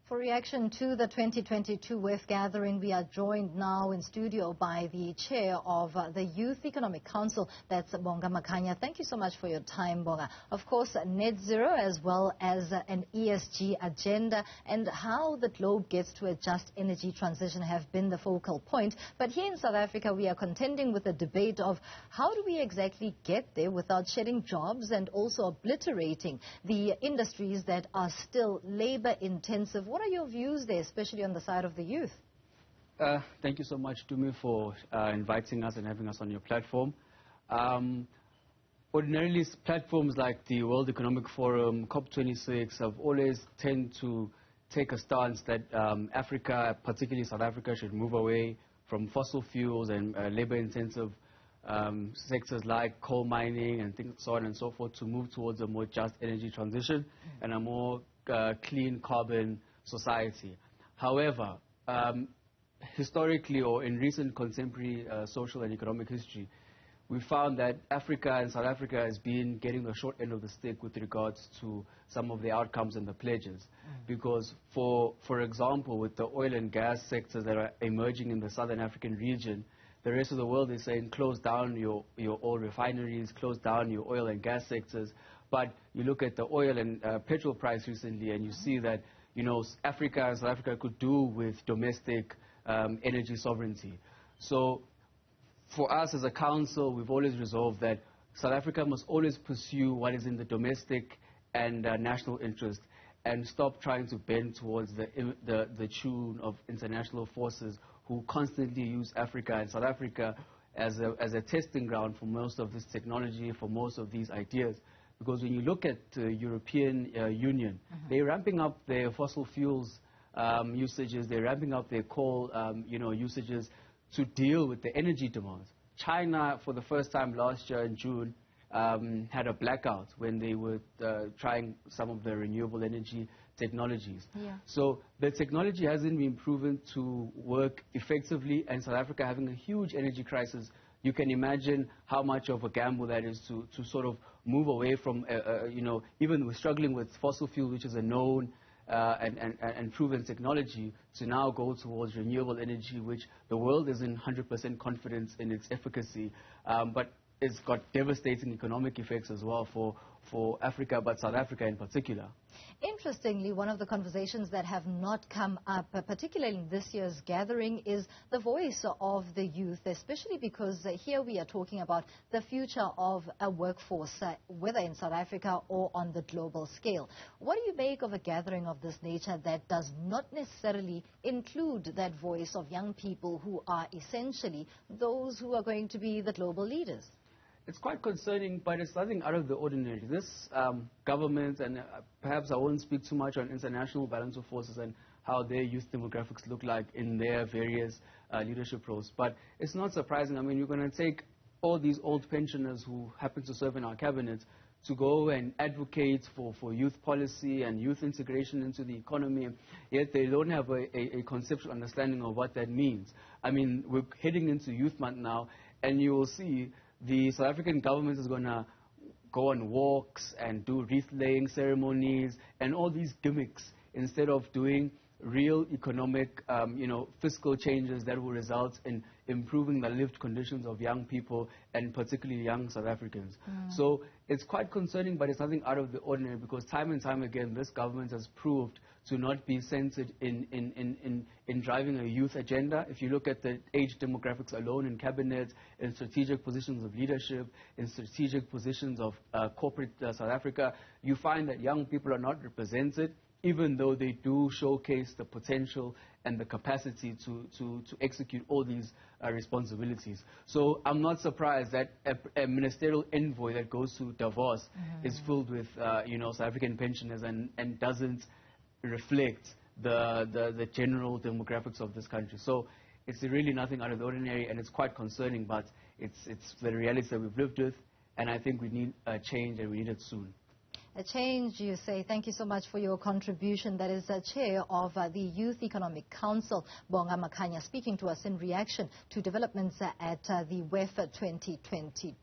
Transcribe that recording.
For reaction to the 2022 WEF gathering, we are joined now in studio by the chair of the Youth Economic Council, that's Bonga Makhanya. Thank you so much for your time, Bonga. Of course, net zero as well as an ESG agenda and how the globe gets to a just energy transition have been the focal point. But here in South Africa, we are contending with a debate of how do we exactly get there without shedding jobs and also obliterating the industries that are still labor intensive. What are your views there, especially on the side of the youth? Thank you so much, Tumi, for inviting us and having us on your platform. Ordinarily, platforms like the World Economic Forum, COP26, have always tend to take a stance that Africa, particularly South Africa, should move away from fossil fuels and labor-intensive sectors like coal mining and things, so on and so forth, to move towards a more just energy transition and a more clean carbon society. However, historically or in recent contemporary social and economic history, we found that Africa and South Africa has been getting the short end of the stick with regards to some of the outcomes and the pledges. Because, for example, with the oil and gas sectors that are emerging in the Southern African region, the rest of the world is saying close down your oil refineries, close down your oil and gas sectors. But you look at the oil and petrol price recently and you see that, you know, Africa and South Africa could do with domestic energy sovereignty. So for us as a council, we've always resolved that South Africa must always pursue what is in the domestic and national interest and stop trying to bend towards the tune of international forces who constantly use Africa and South Africa as a testing ground for most of this technology, for most of these ideas. Because when you look at the European Union, they're ramping up their fossil fuels usages, they're ramping up their coal usages to deal with the energy demands. China, for the first time last year in June, had a blackout when they were trying some of the renewable energy technologies. Yeah. So the technology hasn't been proven to work effectively, and South Africa having a huge energy crisis. You can imagine how much of a gamble that is to sort of move away from, even we're struggling with fossil fuel, which is a known and proven technology, to now go towards renewable energy, which the world isn't 100% confident in its efficacy, but it's got devastating economic effects as well for Africa, but South Africa in particular. Interestingly, one of the conversations that have not come up, particularly in this year's gathering, is the voice of the youth, especially because here we are talking about the future of a workforce, whether in South Africa or on the global scale. What do you make of a gathering of this nature that does not necessarily include that voice of young people who are essentially those who are going to be the global leaders? It's quite concerning, but it's nothing out of the ordinary. This government, and perhaps I won't speak too much on international balance of forces and how their youth demographics look like in their various leadership roles. But it's not surprising. I mean, you're going to take all these old pensioners who happen to serve in our cabinet to go and advocate for youth policy and youth integration into the economy, yet they don't have a conceptual understanding of what that means. I mean, we're heading into Youth Month now, and you will see the South African government is going to go on walks and do wreath-laying ceremonies and all these gimmicks instead of doing real economic, fiscal changes that will result in improving the lived conditions of young people and particularly young South Africans. So it's quite concerning, but it's nothing out of the ordinary because time and time again this government has proved to not be centered in driving a youth agenda. If you look at the age demographics alone in cabinet, in strategic positions of leadership, in strategic positions of corporate South Africa, you find that young people are not represented, even though they do showcase the potential and the capacity to execute all these responsibilities. So I'm not surprised that a ministerial envoy that goes to Davos is filled with South African pensioners and doesn't reflect the general demographics of this country. So it's really nothing out of the ordinary, and it's quite concerning, but it's the reality that we've lived with, and I think we need a change, and we need it soon. A change, you say. Thank you so much for your contribution. That is the chair of the Youth Economic Council, Bonga Makhanya, speaking to us in reaction to developments at the WEF 2022.